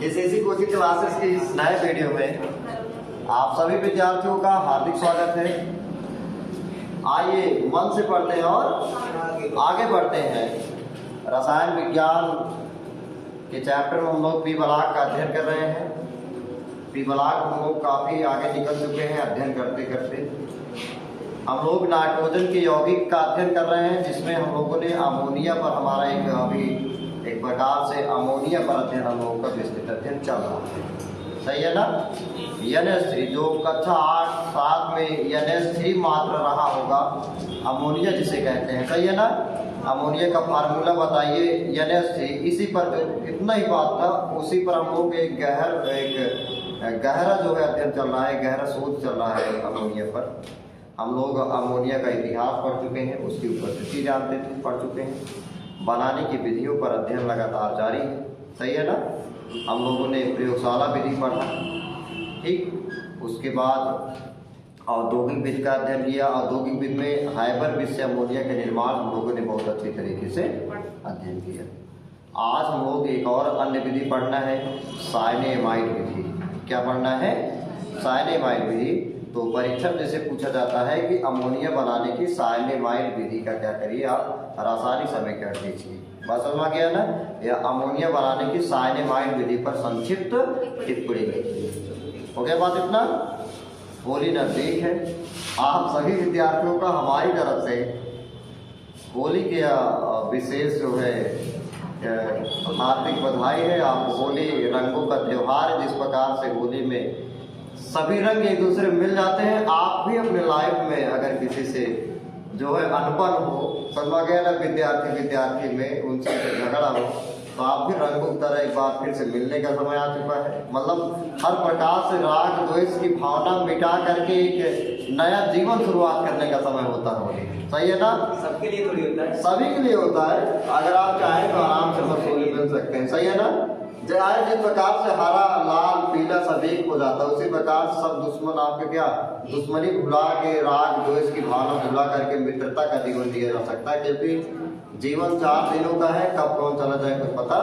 SSC coaching classes के इस नए वीडियो में आप सभी विद्यार्थियों का हार्दिक स्वागत है। आइए मन से पढ़ते हैं और आगे बढ़ते हैं। रसायन विज्ञान के चैप्टर में हम लोग पी ब्लॉक का अध्ययन कर रहे हैं। पी ब्लॉक हम लोग काफ़ी आगे निकल चुके हैं अध्ययन करते करते। हम लोग नाइट्रोजन के यौगिक का अध्ययन कर रहे हैं, जिसमें हम लोगों ने अमोनिया पर हमारा एक प्रकार से अमोनिया पर अध्ययन हम लोगों का विस्तृत अध्ययन चल रहा है। सही है ना। NH3 जो कक्षा 8-7 में NH3 मात्र रहा होगा, अमोनिया जिसे कहते हैं। सही है ना। अमोनिया का फार्मूला बताइए NH3। इसी पर इतना ही बात था, उसी पर हम लोग एक गहरा जो है अध्ययन चल रहा है, गहरा शोध चल रहा है अमोनिया पर। हम लोग अमोनिया का इतिहास पढ़ चुके हैं, उसकी उपस्थिति जानते थे, पढ़ चुके हैं। बनाने की विधियों पर अध्ययन लगातार जारी है। सही है ना। हम लोगों ने प्रयोगशाला विधि पढ़ा, ठीक। उसके बाद औद्योगिक विधि का अध्ययन किया। औद्योगिक विधि में हाइबर विधि से अमोनिया के निर्माण हम लोगों ने बहुत अच्छे तरीके से अध्ययन किया। आज हम लोग एक और अन्य विधि पढ़ना है, साइनेमाइड विधि। क्या पढ़ना है? साइनेमाइड विधि। तो परीक्षा में जैसे पूछा जाता है कि अमोनिया बनाने की साइनेमाइड विधि का क्या करिए, आप रासायनिक समीकरण लीजिए। बात समझ में गया ना। या अमोनिया बनाने की साइनेमाइड विधि पर संक्षिप्त टिप्पणी लिखिए। हो गया बात इतना। होली नजदीक है। आप सभी विद्यार्थियों का हमारी तरफ से होली के विशेष जो है हार्दिक बधाई है। आप होली रंगों का त्योहार है। जिस प्रकार से होली में सभी रंग एक दूसरे में मिल जाते हैं, आप भी अपने लाइफ में अगर किसी से जो है अनबन हो, समझ गया ना, विद्यार्थी में उनसे झगड़ा हो, तो आप भी रंगों की तरह एक बार फिर से मिलने का समय आ चुका है। मतलब हर प्रकार से राग द्वेष की भावना मिटा करके एक नया जीवन शुरुआत करने का समय होता है होली। सही है ना। सबके लिए थोड़ी होता है, सभी के लिए होता है। अगर आप चाहें तो आराम से बस होली मिल सकते हैं। सही है ना। जिस प्रकार से हरा लाल पीला सब एक हो जाता है, उसी प्रकार सब दुश्मन आपके क्या दुश्मनी भुला के राग द्वेष की भावना भुला करके मित्रता का जीवन दिया जा सकता है। क्योंकि जीवन 4 दिनों का है, कब कौन चला जाए कुछ पता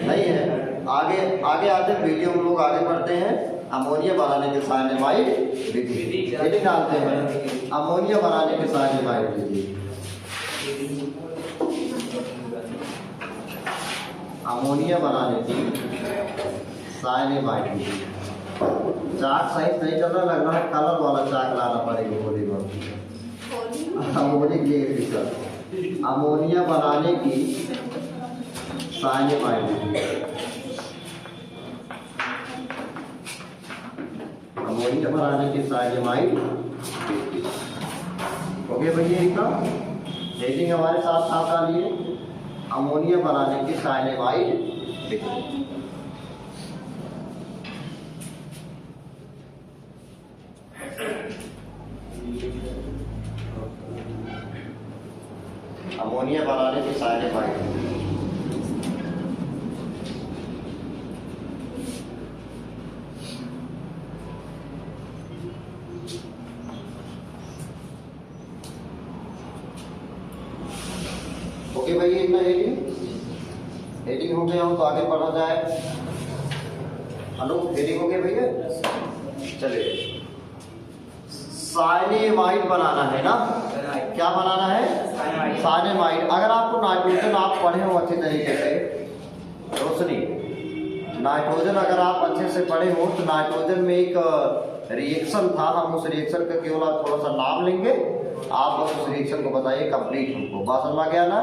नहीं है। आगे आते वीडियो में लोग आगे बढ़ते हैं। अमोनिया बनाने के साइनेमाइड विधि निकालते हैं। अमोनिया बनाने के साइनेमाइड विधि, अमोनिया बनाने की साइनेमाइड विधि। चाक सही नहीं चल रहा, लग रहा है कलर वाला चाक लाना पड़ेगा होली में। होली के लिए टीचर अमोनिया बनाने की साइनेमाइड विधि। अमोनिया बनाने की साइनेमाइड विधि। ओके भैया, इनका हेडिंग हमारे साथ साथ डालिए, अमोनिया बनाने की साइनेमाइड विधि। अमोनिया बनाने की साइनेमाइड विधि। ओके भैया, इतना हेडिंग हो गया हो तो आगे बढ़ा जाए। हेलो, हेडिंग हो गया भैया। चलिए, साइनेमाइड बनाना है ना। क्या बनाना है? साइनेमाइड। अगर आपको नाइट्रोजन आप पढ़े हो अच्छे तरीके से, रोशनी, नाइट्रोजन अगर आप अच्छे से पढ़े हो तो नाइट्रोजन में एक रिएक्शन था। हम उस रिएक्शन का केवल थोड़ा सा नाम लेंगे, आप बस उस रिएक्शन को बताइए कंप्लीट हमको। बात समझ में गया ना।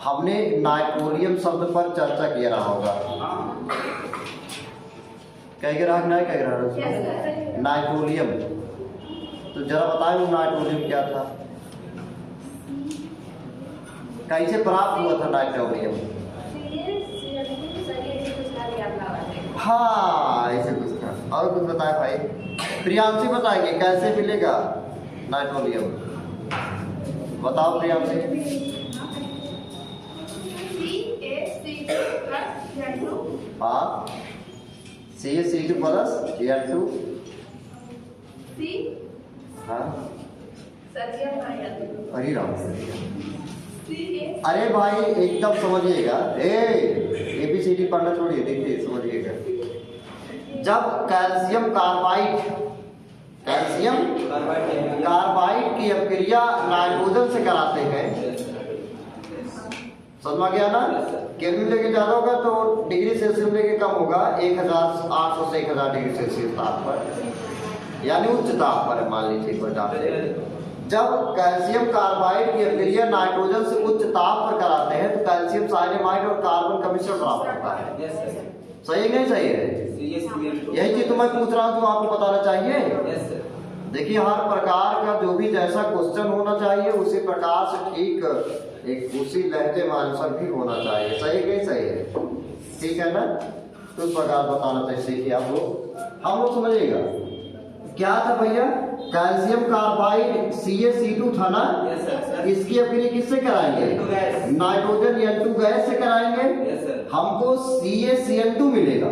हमने नाइट्रोलियम शब्द पर चर्चा किया रहा होगा। कह रहा नहीं कह रहा नाइट्रोलियम। तो जरा बताएं वो नाइट्रोलियम क्या था, कैसे प्राप्त हुआ था नाइट्रोलियम? हाँ, ऐसे कुछ था। और कुछ बताए भाई? प्रियांशी बताएंगे कैसे मिलेगा नाइट्रोलियम। बताओ प्रियांशी। हाँ, CH2 प्लस Cl2। हाँ, अरे राम, अरे भाई एकदम समझिएगा, ABCD पढ़ना छोड़िए, देखिए समझिएगा। जब कैल्शियम कार्बाइड की अभिक्रिया नाइट्रोजन से कराते हैं, समझ में गया ना? केल्विन लेके ज्यादा होगा तो डिग्री सेल्सियस लेके कम होगा, 1800 से 1000 डिग्री सेल्सियस ताप पर, यानी उच्च ताप पर मान लीजिए एक बार। जब कैल्शियम कार्बाइड की अभिक्रिया नाइट्रोजन से उच्च ताप पर कराते हैं तो कैल्शियम साइनेमाइड और कार्बन का मिश्रण प्राप्त होता है। सही नहीं सही है? यही चीज तो मैं पूछ रहा हूँ जो आपको बताना चाहिए। देखिए हर प्रकार का जो भी जैसा क्वेश्चन होना चाहिए उसी प्रकार से ठीक एक उसी लहजे में आंसर भी होना चाहिए। सही नहीं सही है? ठीक है ना? तो इस प्रकार बताना चाहिए। सीखिए आप लोग, हम लोग समझिएगा क्या था भैया, कैल्शियम कार्बाइड CaC2 था ना, इसकी अभिक्रिया किससे कराएंगे? नाइट्रोजन N2 गैस से कराएंगे। हमको CaCN2 मिलेगा।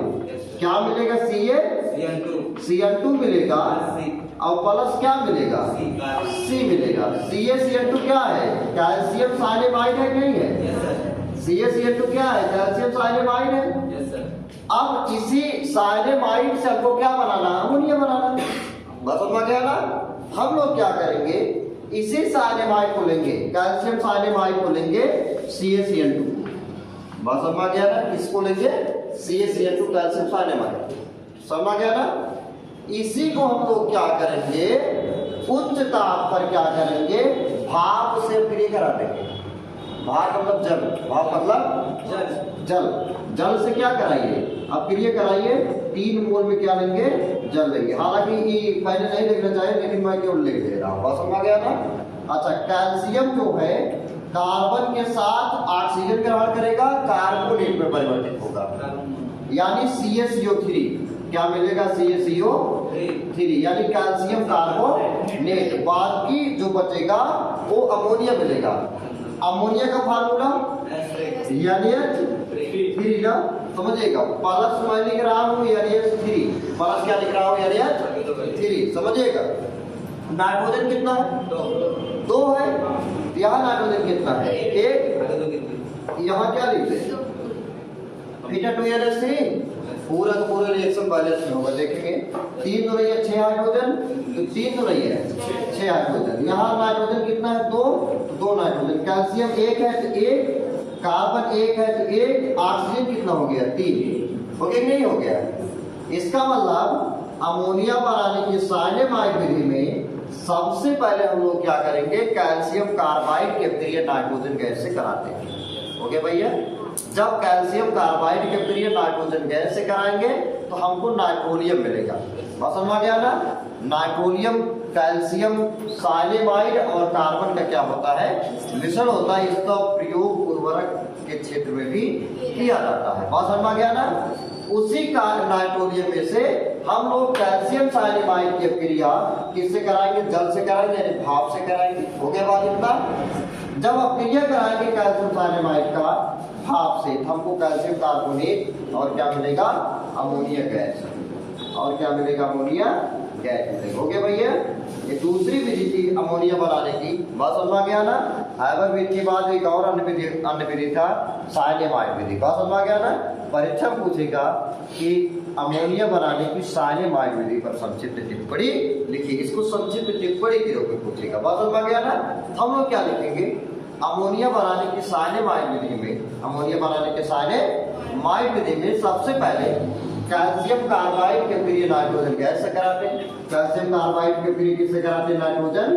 क्या मिलेगा? CaCN2 मिलेगा और प्लस क्या मिलेगा? C मिलेगा। CaCN2 क्या है? कैल्शियम साइनेमाइड है नहीं है? CaCN2 क्या है? कैल्शियम साइनेमाइड है। अब इसी साइनेमाइड से हमको क्या बनाना? अमोनिया बनाना। बस समझ गया ना? हम लोग क्या करेंगे, इसी साइनेमाइड को लेंगे, कैल्शियम साइनेमाइड को लेंगे CaCN2। बस समझ गया ना? किसको लेंगे? CaCN2 calcium cyanamide. समझ गया ना? इसी को हम लोग क्या करेंगे, उच्च ताप पर क्या करेंगे, भाप से अभिक्रिया करा देंगे। भाप मतलब जल, भाप मतलब जल से क्या कराइए? अभिक्रिया कराइए। 3 मोल में क्या लेंगे? जल लेंगे। हालांकि ये पहले नहीं लिखना चाहिए लेकिन मैं केवल लिख दे रहा हूँ। बस समझ गया ना? अच्छा, कैल्शियम जो है कार्बन के साथ ऑक्सीजन ग्रहण करेगा, कार्बोनेट में परिवर्तित होगा, यानी CaCO3। क्या मिलेगा? CaCO3, यानी कैल्शियम कार्बोनेट। बाकी जो बचेगा वो अमोनिया मिलेगा। अमोनिया का फार्मूला NH3 ना, समझिएगा। प्लस मैं लिख रहा हूँ NH3, प्लस क्या लिख रहा हूँ? NH3, समझिएगा। नाइट्रोजन कितना है? 2 है। यहाँ नाइट्रोजन कितना है? 1। यहाँ क्या लिख दे? थीटा 2 NH3, पूरा का पूरा रिएक्शन बैलेंस में होगा। देखेंगे 3 तो रही है 6 हाइड्रोजन, तो 3 तो रही है 6 हाइड्रोजन। यहाँ नाइट्रोजन कितना है? 2 नाइट्रोजन। कैल्शियम 1 है तो 1, कार्बन 1 है तो 1, ऑक्सीजन कितना हो गया? 3 हो गया, नहीं हो गया? इसका मतलब अमोनिया बनाने की साइनेमाइड विधि में सबसे पहले हम लोग क्या करेंगे, कैल्शियम कार्बाइड की अभिक्रिया नाइट्रोजन गैस से कराते हैं। ओके भैया? जब कैल्शियम कार्बाइड की अभिक्रिया नाइट्रोजन गैस से कराएंगे तो हमको नाइट्रोलियम मिलेगा। बस समझ गया ना? नाइट्रोलियम कैल्शियम साइनेमाइड और कार्बन का क्या होता है? मिश्रण होता है। इसका प्रयोग उर्वरक के क्षेत्र में भी किया जाता है। बस समझ गया ना? उसी का नाइट्रोलियम में से हम लोग कैल्शियम साइनेमाइड की अभिक्रिया किससे कराएंगे? जल से कराएंगे, यानी भाप से कराएंगे। हो गया बात इतना? जब अभिक्रिया कराएंगे कैल्शियम साइनेमाइड का भाप से, तो हमको कैल्शियम कार्बोनेट और क्या मिलेगा? Ammonia gas. और क्या मिलेगा? अमोनिया गैस मिलेगा। हो गया भैया? ये दूसरी विधि थी अमोनिया बनाने की। बात समझ गया ना? हाइबर विधि के बाद एक और अन्य विधि था साइनेमाइड विधि। बात समझ गया ना? परीक्षा पूछेगा कि अमोनिया बनाने की साइनेमाइड विधि पर संक्षिप्त टिप्पणी लिखिए। इसको संक्षिप्त टिप्पणी के रूप में पूछेगा। बात समझ गया ना? हम लोग क्या लिखेंगे? अमोनिया बनाने की साइनेमाइड विधि में, अमोनिया बनाने के साइनेमाइड विधि में सबसे पहले कैल्शियम कार्बाइड की अभिक्रिया नाइट्रोजन गैस से कराते हैं। कैल्शियम कार्बाइड की अभिक्रिया किससे कराते हैं? नाइट्रोजन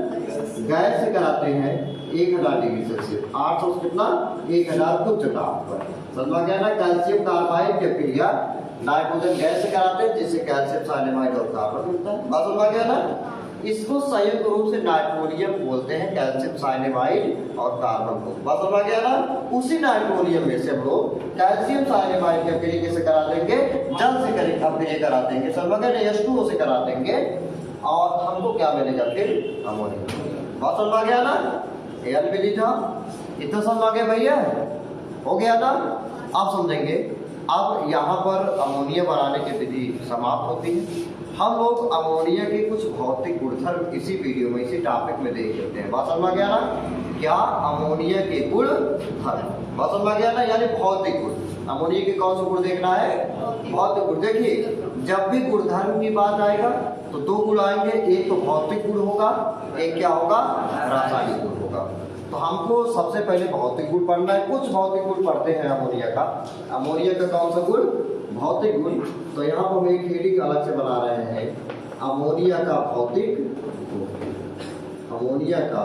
गैस से कराते हैं 1000 डिग्री सेल्सियस। 800 कितना? 1000 उच्च ताप पर। समझ गया ना? कैल्शियम कार्बाइड की अभिक्रिया नाइट्रोजन गैस से कराते हैं जिससे कैल्शियम साइनेमाइड और कार्बन मिलता है। बात समझ गया ना? इसको संयुक्त रूप से नाइट्रोलियम बोलते हैं, कैल्शियम साइनेमाइड और कार्बन को। बात समझ गया ना? उसी नाइट्रोलियम में से हम लोग कैल्शियम साइनेमाइड की अभिक्रिया कैसे करा देंगे? जल से अभिक्रिया करा देंगे। समझ गए? H2O से करा देंगे और हमको क्या मिलेगा? फिर अमोनिया। बात समझ गया ना? ये विधि था। इतना समझ गए भैया? हो गया ना? अब समझेंगे। अब यहाँ पर अमोनिया बनाने की विधि समाप्त होती है। हम लोग अमोनिया के कुछ भौतिक गुणधर्म इसी वीडियो में, इसी टॉपिक में देख लेते हैं। बात समझ में गया ना? क्या अमोनिया के गुणधर्म, बात समझ में गया ना? यानी भौतिक गुण। अमोनिया के कौन से गुण देखना है? भौतिक गुण। देखिए, जब भी गुणधर्म की बात आएगा तो दो गुण आएंगे, एक तो भौतिक गुण होगा, एक क्या होगा? रासायनिक गुण होगा। तो हमको सबसे पहले भौतिक गुण पढ़ना है। कुछ भौतिक गुण पढ़ते हैं अमोनिया का। अमोनिया का कौन सा गुण? भौतिक गुण। तो यहाँ पर हम एक हेडिंग अलग से बना रहे हैं, अमोनिया का भौतिक गुण। अमोनिया का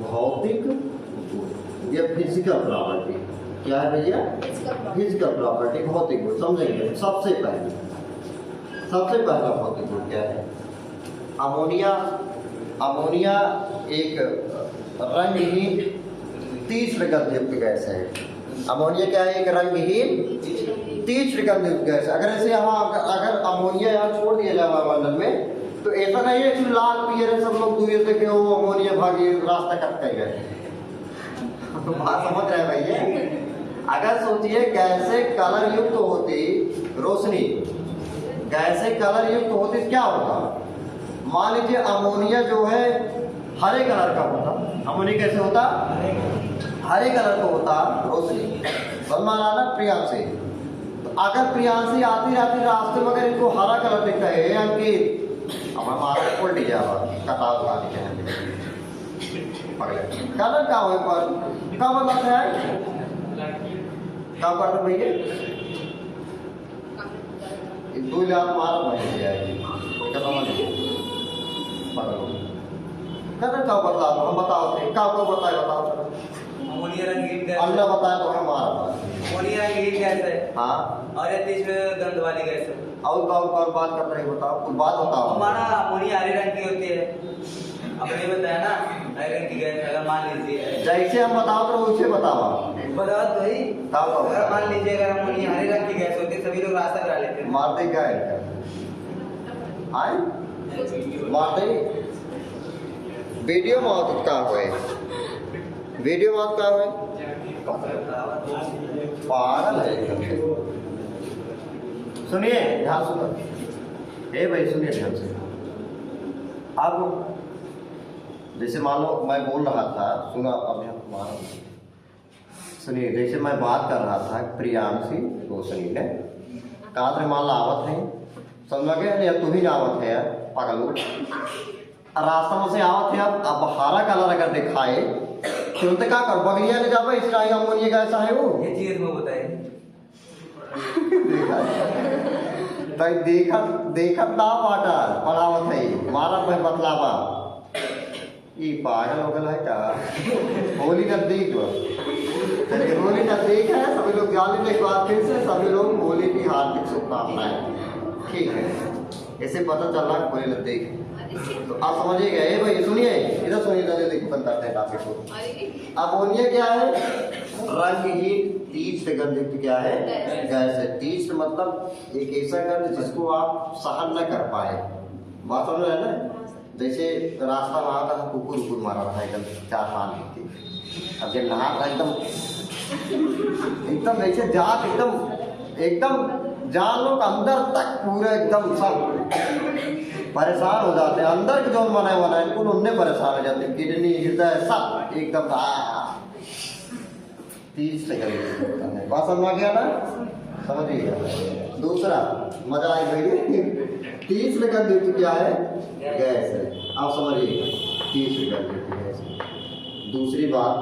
भौतिक गुण, ये फिजिकल प्रॉपर्टी। क्या है भैया? फिजिकल प्रॉपर्टी, भौतिक गुण। समझेंगे सबसे पहला भौतिक गुण क्या है? अमोनिया एक रंगहीन तीक्ष्ण गंधयुक्त गैस है। अमोनिया क्या है? एक रंगहीन तीक्ष्ण गंधयुक्त गैस। अगर ऐसे अगर अमोनिया यहाँ छोड़ दिया जाए वायुमंडल में तो ऐसा नहीं है कि लाल पियर है, सब लोग दूर से के वो अमोनिया भागी रास्ता कट कर गए। बात समझ रहे हैं भैया? अगर सोचिए गैसे कलर युक्त होती रोशनी, गैसे कलर युक्त होती क्या होता? मान लीजिए अमोनिया जो है हरे कलर का होता। अमोनिया कैसे होता? हरे कलर का होता रोशनी। सलमान आना प्रियांशी, तो अगर प्रियांशी आती रास्ते में अगर इनको हरा कलर दिखता है अंकित, अब हमारा उल्टी जावा कतार उतार के कलर का हो पर क्या मतलब है? क्या करते भैया? दो लाख मार बन जाएगी। क्या समझ कलर क्या बता दो, हम बताओ क्या को बताओ। अमोनिया रंगीन गैस, अल्लाह बताए तो हमारा अमोनिया रंगीन गैस है। हाँ, और ये तीक्ष्ण गंध वाली गैस है। और बात कर रहे बताओ, कुछ बात बताओ। हमारा अमोनिया हरे रंग की होती है, आपने बताया ना हरे रंग की गैस। अगर मान लीजिए जैसे हम बताओ तो वैसे बताओ तो ही अगर मान लीजिए अगर अमोनिया हरे रंग की गैस होती है, सभी लोग रास्ता करा लेते हैं। मारते क्या है? आए मारते वीडियो मौत का हुए, वीडियो मौत का हुए पागल है। सुनिए ध्यान सुनो, ए भाई सुनिए ध्यान से। अब जैसे मान लो मैं बोल रहा था, सुना अब सुनिए, जैसे मैं बात कर रहा था प्रियांशी रोशनी ने कहा मान आवत है, समझ गए? या तू ही आवत है यार पागल, रास्ता में से आवत है। अब हरा कलर अगर दिखाए तुरंत क्या कर बगलिया ले जाओ, इस टाइम अमोनिया का ऐसा है वो ये चीज में बताए देखा ना पाटा पढ़ावत है मारा मैं बतलावा। ये पागल हो गया है क्या? होली नजदीक होली नजदीक है, सभी लोग जाने एक बार फिर से सभी लोग होली की हार्दिक शुभकामनाएं। ठीक है, ऐसे पता चल रहा है होली नजदीक है। तो आप समझिएगा। ये भाई सुनिए, इधर सुनिए, देखो बंद करते हैं टॉपिक को। अमोनिया क्या है? रंगहीन तीक्ष्ण गंधयुक्त क्या है? गैस है। तीक्ष्ण मतलब एक ऐसा गंध जिसको आप सहन न कर पाए। बात समझ रहे हैं ना? जैसे रास्ता में आता था कुकुर मारा था एकदम 4-5 थी। अब जब नहा था एकदम जैसे जात एकदम जान लोग अंदर तक पूरे एकदम सब परेशान हो जाते हैं। अंदर के जो मना है इनको उनने परेशान हो जाते हैं, किडनी हृदय सब एकदम 30 सेकंड। बात समझ गया ना? समझिएगा। दूसरा मजा आई भैया, 30 सेकंड क्या है? गैस है। आप समझिएगा 30 सेकंड गैस है। दूसरी बात,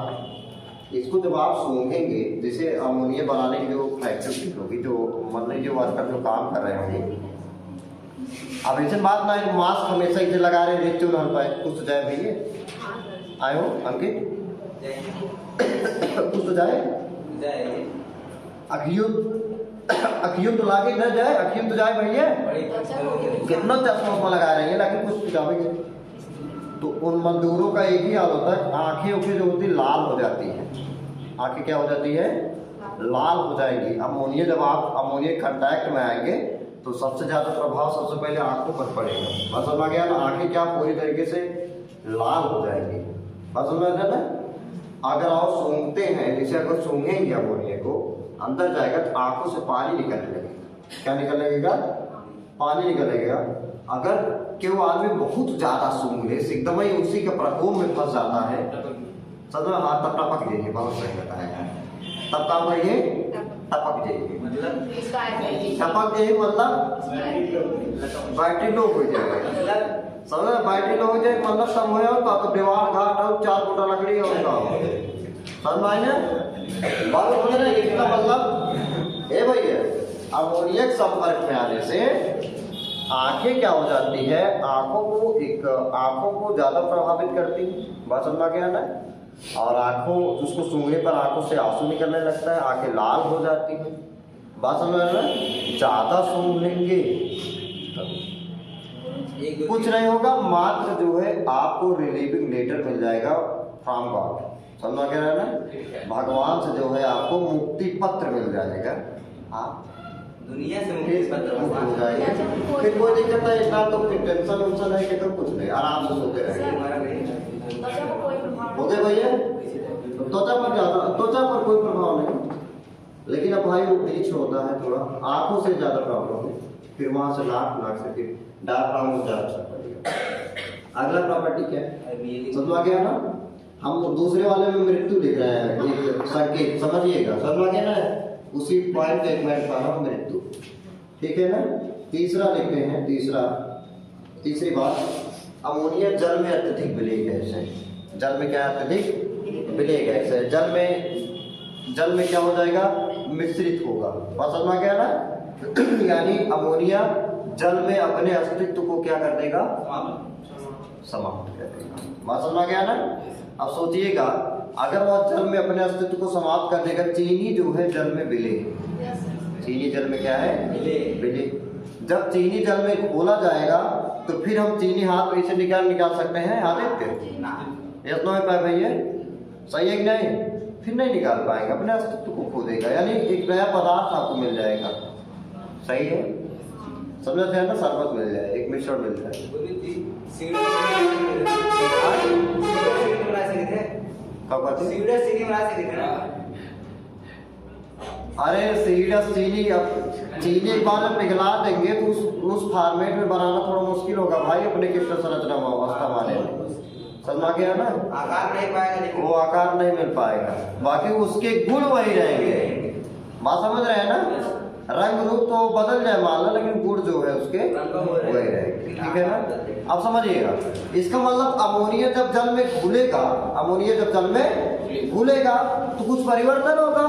इसको जब आप सूंघेंगे, जैसे अमोनिया बनाने की जो फैक्ट्री होगी, जो मतलब जो वर्कर जो काम कर रहे होंगे, अब ऐसे बात ना है मास्क हमेशा इसे लगा रहे हैं, चुन हल पाए कुछ तो जाए भैया। आए हो अंकित? कुछ तो जाए अखियुम तो लागे न जाए, अखियुम तो जाए भैया। कितना चश्मा लगा रहे हैं लेकिन कुछ जाएंगे। तो उन मजदूरों का एक ही हाल होता है, आंखें जो होती लाल हो जाती है। आंखें क्या हो जाती है? लाल हो जाएगी। अमोनिया जब आप अमोनिया कंटैक्ट में आएंगे तो सबसे ज्यादा प्रभाव सबसे पहले आंखों पर पड़ेगा। बस समझ गया ना? आंखें क्या पूरी तरीके से लाल हो जाएगी। बस समझ गया ना? अगर आप सूंघते हैं, जैसे अगर सूंघेंगे अमोनिया को अंदर जाएगा तो आंखों से पानी निकलने लगेगा। क्या निकलने लगेगा? पानी निकल लगेगा। अगर कि वो आदमी बहुत ज्यादा सूंघ ले, एकदम ही उसी के प्रकोप में फंस जाता है, समझ में? हाँ, तब टपक जाइए, बहुत सही बताया। तब काम करिए, टपक जाइए। मतलब टपक जाइए मतलब बैटरी लो हो जाएगा, समझ में? बैटरी लो हो जाए मतलब सब हो जाए तो दीवार घाट और 4 फुटा लकड़ी और का समझ में आए ना? बात हो ना, इसका मतलब ए भैया अमोनियक संपर्क में आने से आंखें क्या हो जाती है, आंखों को ज्यादा प्रभावित करती है, बात समझ में आना है। और आंखों, उसको सूंघने पर आंखों से आंसू निकलने लगता है, आंखें लाल हो जाती है, बात समझ में आना है। ज्यादा सूंघ लेंगे कुछ नहीं होगा, मात्र जो है आपको रिलीविंग लेटर मिल जाएगा फ्रॉम गॉड, समझ में आना है। भगवान से जो है आपको मुक्ति पत्र मिल जाएगा, आप दुनिया से मुक्ति पत्र हो जाएगा। फिर कोई दिक्कत नहीं, इतना तो फिर टेंशन वेंशन है कि तो कुछ नहीं, आराम से सोते रहेंगे। हो गए भैया? त्वचा पर कोई प्रभाव नहीं, लेकिन अब भाई वो ब्लीच होता है थोड़ा, आंखों से ज्यादा प्रॉब्लम है, फिर वहां से नाक से फिर डायफ्राम को ज्यादा असर पड़ेगा। अगला प्रॉपर्टी क्या है, समझ आ गया ना? हम दूसरे वाले में मृत्यु लिख रहे हैं, एक संकेत, समझिएगा, समझ आ गया ना? उसी पॉइंट पे एक मिनट पाना मृत्यु, ठीक है ना? तीसरा लिखते हैं, तीसरी बात, अमोनिया जल में अत्यधिक विलेय गैस है। जल में क्या अत्यधिक विलेय गैस है, जल में क्या हो जाएगा, मिश्रित होगा, बात समझ में गया ना? यानी अमोनिया जल में अपने अस्तित्व को क्या कर देगा, समाप्त कर देगा, बात समझ में गया ना? अब सोचिएगा, अगर वह जल में अपने अस्तित्व को समाप्त कर देगा, चीनी जो है जल में विलेय, चीनी जल में क्या है, विलेय। जब चीनी जल में घोला जाएगा तो फिर हम चीनी हाथ में से निकाल सकते हैं, हाथ इतना में पाए भैया, सही है कि नहीं? फिर नहीं निकाल पाएंगे, अपने अस्तित्व को खो देगा, यानी एक नया पदार्थ आपको मिल जाएगा, सही है? समझते हैं ना? शरबत मिल जाए, एक मिश्रण मिल जाए। कब अरे सीडस चीनी, अब चीनी एक बार जब पिघला देंगे तो उस फॉर्मेट में बनाना थोड़ा मुश्किल होगा भाई, अपने क्रिस्टल संरचना में अवस्था वाले, समझ आ गया ना? आकार नहीं पाएगा, वो आकार नहीं मिल पाएगा, बाकी उसके गुण वही रहेंगे, बात समझ रहे हैं ना? रंग रूप तो बदल जाए मान लो, लेकिन गुण जो है उसके वही रहेंगे, ठीक है ना? अब समझिएगा, इसका मतलब अमोनिया जब जल में घुलेगा तो कुछ परिवर्तन होगा,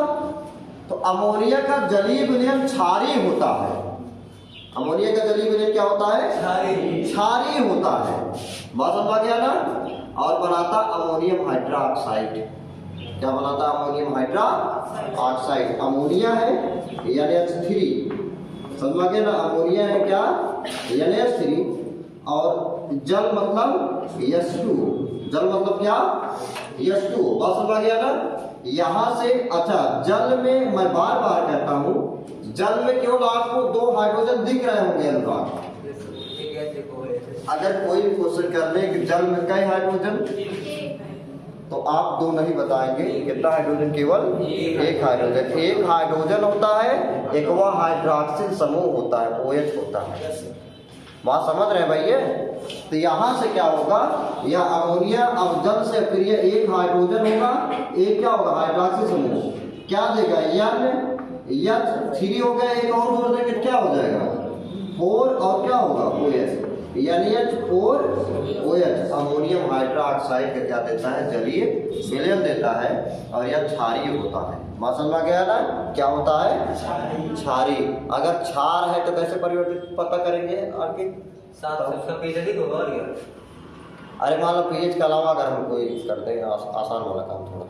तो अमोनिया का जलीय विलयन क्षारीय होता है। अमोनिया का जलीय विलयन क्या होता है, क्षारीय होता है, बात समझ गया ना? और बनाता अमोनियम हाइड्रोक्साइड, क्या बनाता है, अमोनियम हाइड्रोक्साइड। अमोनिया है NH3, समझ गया ना? अमोनिया है क्या, NH3, और जल मतलब H2, जल मतलब क्या, H2, बात समझ गया ना? यहाँ से अच्छा, जल में मैं बार बार कहता हूँ, जल में केवल आपको 2 हाइड्रोजन दिख रहे होंगे अनुपात। अगर कोई भी क्वेश्चन कर ले कि जल में कई हाइड्रोजन, तो आप 2 नहीं बताएंगे, कितना हाइड्रोजन, केवल एक हाइड्रोजन। एक हाइड्रोजन होता है, एक वह हाइड्रोक्सिल समूह होता है, OH होता है, बात समझ रहे हैं भैया? तो यहाँ से क्या होगा, यह अमोनिया अब जल से अक्रिय एक हाइड्रोजन होगा, एक क्या होगा, हाइड्रोक्सिल समूह, क्या देगा, NH3 हो गया, एक और जोड़ देंगे क्या हो जाएगा, 4, और क्या होगा, OH, NH4OH। अमोनियम हाइड्रोक्साइड का क्या देता है, जलीय विलयन देता है, और यह क्षारीय होता है, बात समझ में गया ना? क्या होता है, क्षारीय। अगर क्षार है तो कैसे परिवर्तित पता करेंगे आगे, अरे मान लो पीएच के अलावा अगर हम कोई करते हैं आसान वाला काम थोड़ा,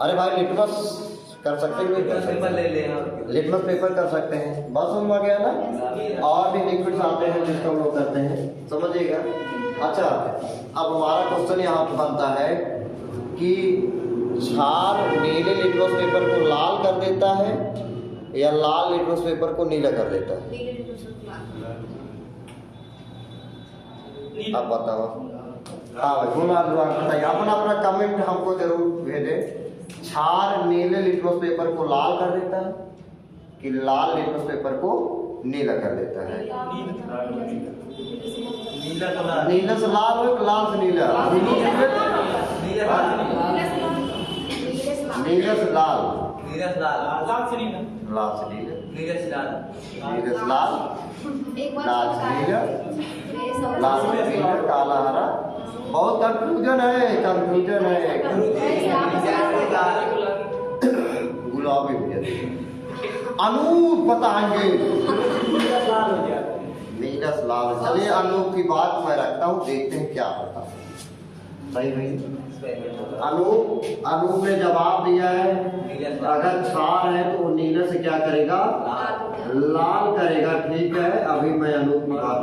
अरे भाई लिटमस कर सकते हैं, लिटमस पेपर कर सकते हैं, बस समझ में गया ना? और भी लिक्विड्स आते हैं जिसको हम लोग करते हैं, समझिएगा। अच्छा, अब हमारा क्वेश्चन यहाँ बनता है कि क्षार नीले लिटमस पेपर को लाल कर देता है या लाल लिटमस पेपर को नीला कर देता है, अब बताओ। हाँ भाई, बताइए, अपना कमेंट हमको जरूर भेजें। क्षार नीले लिटमस पेपर को लाल कर देता है कि लाल लिटमस पेपर को नीला कर देता है? नीला तो लाल। नीले से लाल हो, लाल से नीला। नीला नीले से लाल, नीला से लाल। लाल से नीला। लाल से नीले, नीला से लाल। नीले से लाल, लाल से नीला, लाल से नीला, काला हरा। बहुत कंफ्यूजन है, कंफ्यूजन है। गुलाबी अनूप बताएंगे। लाल हो गया। नीला से लाल। चलिए अनूप की बात मैं रखता हूँ, देखते हैं क्या होता है। सही भाई। अनूप ने जवाब दिया है अगर क्षार है तो वो नीले से क्या करेगा, लाल करेगा। ठीक है, अभी मैं अनूप की बात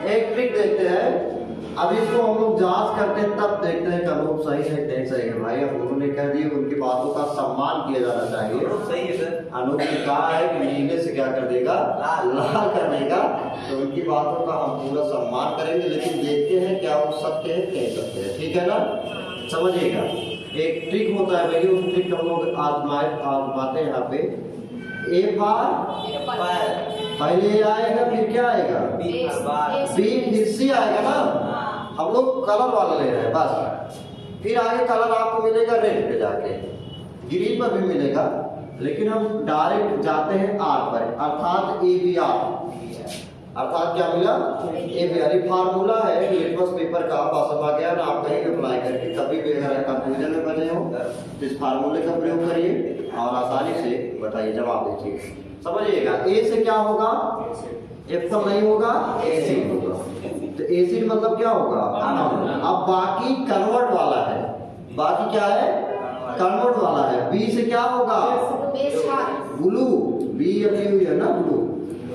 एक ट्रिक देखते हैं। अब इसको हम लोग जांच करते हैं, तब देखते हैं कि अनूप सही है नहीं सही है। भाई अब उन्होंने कह दिया, उनकी बातों का सम्मान किया जाना चाहिए। सही है सर। अनूप ने कहा है कि नीले से क्या कर देगा, लाल कर देगा, तो उनकी बातों का हम पूरा सम्मान करेंगे। लेकिन देखते हैं क्या वो सत्य है कह सकते हैं। ठीक है ना, समझिएगा। एक ट्रिक होता है भैया, उस ट्रिक हम लोग आजमाते हैं यहाँ पे। एक बार पहले ए आएगा, फिर क्या आएगा, बी, फिर सी आएगा ना। हम लोग कलर वाला ले रहे हैं बस। फिर आगे कलर आपको मिलेगा रेड पे जाके, ग्रीन पर भी मिलेगा। लेकिन हम डायरेक्ट जाते हैं आर पर, अर्थात ए बी आर। अर्थात क्या मिला, ए बी आर। फार्मूला है लिटमस पेपर का, पास आ गया ना। आप कहीं अप्लाई करके कभी भी अगर कंफ्यूजन में बने हो तो इस फार्मूले का प्रयोग करिए और आसानी से बताइए, जवाब दीजिए। समझिएगा, ए से क्या होगा, एप्पल नहीं होगा, एसिड होगा। तो एसिड मतलब क्या होगा, अब बाकी कन्वर्ट वाला है। बाकी क्या है, कन्वर्ट वाला है। बी से क्या होगा, ब्लू। बी हुई है ना, ब्लू।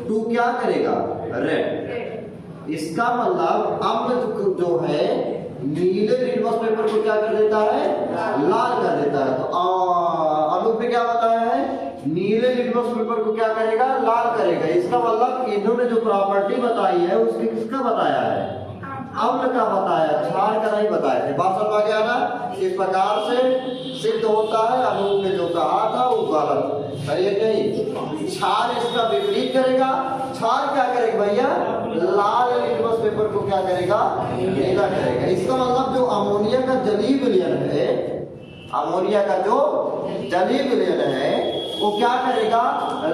टू क्या करेगा, रेड। इसका मतलब अम्ल जो है नीले लिटमस पेपर को क्या कर देता है, लाल कर देता है। तो अनूप ने क्या बताया है, नीले लिटमस पेपर को क्या करेगा, लाल करेगा। इसका मतलब इन्होंने जो प्रॉपर्टी बताई है उसकी किसका बताया है, अम्ल का बताया, क्षार का नहीं बताया। बात समझ गया ना। इस प्रकार से सिद्ध होता है अनूप ने जो कहा था वो गलत है, नहीं। क्षार इसका विपरीत करेगा। क्षार क्या करेगा भैया, लाल लिटमस पेपर को क्या करेगा, नीला करेगा। इसका मतलब जो अमोनिया का जलीय विलयन है, अमोनिया का जो जलीय विलयन है वो क्या करेगा,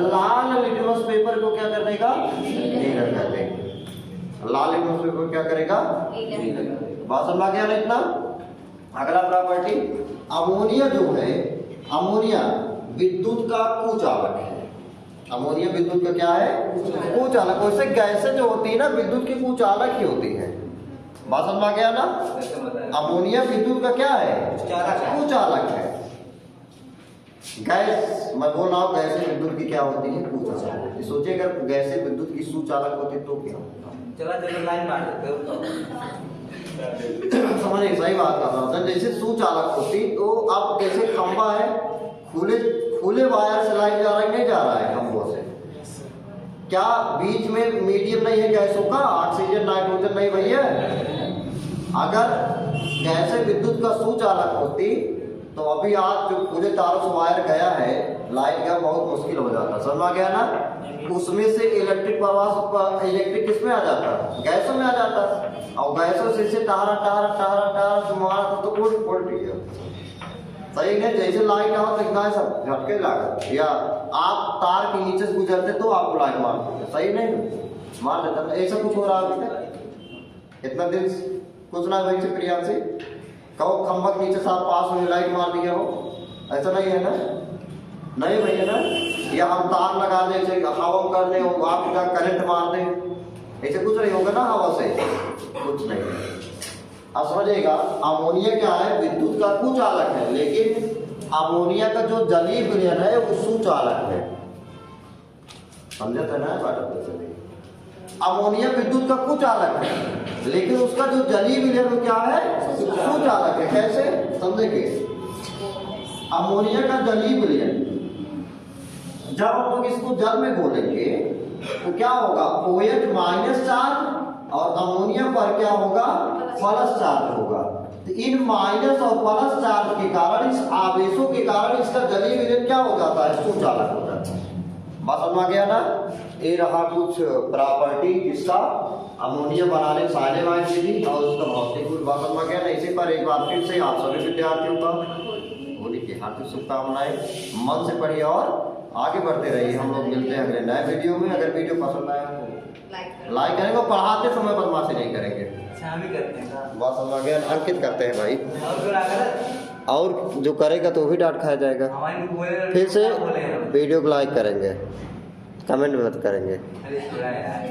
लाल लिटमस पेपर को क्या कर देगा, नीला कर देगा। लाल लिटमस पेपर क्या करेगा, बात समझ गया ना इतना। अगला प्रॉपर्टी, अमोनिया जो है, अमोनिया विद्युत का कुचालक है। अमोनिया विद्युत का क्या है, कुचालक। वैसे गैसें जो होती है ना विद्युत की कुचालक ही होती है। बात समझ गया ना। अमोनिया विद्युत का क्या है, कुचालक है। गैस मैं बोल रहा हूँ, गैसें विद्युत की क्या होती है, कुचालक। सोचिए अगर गैसें विद्युत की सुचालक होती तो क्या होता। चला लाइन मार देते हो। समझिए, सही बात कर रहा हूँ। जैसे सुचालक होती तो अब जैसे खंभा है, खुले वायर से लाइन जा रहा है, नहीं जा रहा है खंभों से, क्या बीच में मीडियम नहीं है गैसों का, ऑक्सीजन नाइट्रोजन नहीं भैया। अगर गैसें विद्युत का सुचालक होती तो अभी आज जो पूरे तारों से वायर गया है, लाइट का बहुत मुश्किल हो जाता। समझ गया ना। उसमें से इलेक्ट्रिक प्रवाह, इलेक्ट्रिक किस में आ जाता, गैसों में आ जाता। और गैसों से टारा टारा टारा टारा मारा तो उल्ट गया। सही है, जैसे लाइट आओ तो इतना सब झटके लागत, या आप तार के नीचे से गुजरते तो आपको लाइट मार देते। सही नहीं मार देता। ऐसा कुछ हो रहा है इतना दिन कुछ ना भाई से प्रिया से कहो खंभा के नीचे साथ पास में लाइट मार दिया हो, ऐसा नहीं है ना, नहीं भैया ना। या हम तार लगा दे, हवा कर दे, आपका करंट मार दे, ऐसे कुछ नहीं होगा ना हवा से, कुछ नहीं। अब समझिएगा, अमोनिया क्या है, विद्युत का कुचालक है। लेकिन अमोनिया का जो जलीय विलयन है वो सुचालक है। समझे थे ना बात। अमोनिया विद्युत का कुचालक है, लेकिन उसका जो जलीय विलयन वो क्या है, सुचालक है। कैसे समझेंगे, अमोनिया का जलीय विलयन जब हम लोग इसको जल में घोलेंगे तो क्या होगा, OH माइनस चार्ज और अमोनिया पर क्या होगा, प्लस चार्ज होगा। तो इन माइनस और प्लस चार्ज के कारण, इस आवेशों के कारण इसका जलीय विलयन क्या हो जाता है, सुचालक हो जाता है। बात समझ गया ना। ये रहा कुछ प्रॉपर्टी जिसका अमोनिया बनाने साइलेमाइड विधि और उसका भौतिक गुण। बात समझ गया ना। इसी पर एक बार फिर से आप सभी विद्यार्थियों का होली की हार्दिक शुभकामनाएं। मन से पढ़िए और आगे बढ़ते रहिए। हम लोग मिलते हैं अगले नए वीडियो में। अगर वीडियो पसंद आया तो लाइक करेंगे और पढ़ाते समय बदमाशी नहीं करेंगे। अच्छा हम ही करते हैं का? बात समझ गया। अंकित करते हैं भाई, और क्यों ना करे? और जो करेगा तो भी डांट खाया जाएगा। हमारे को बोले फिर से बोले वीडियो को लाइक करेंगे, कमेंट मत करेंगे। अरे थोड़ा यार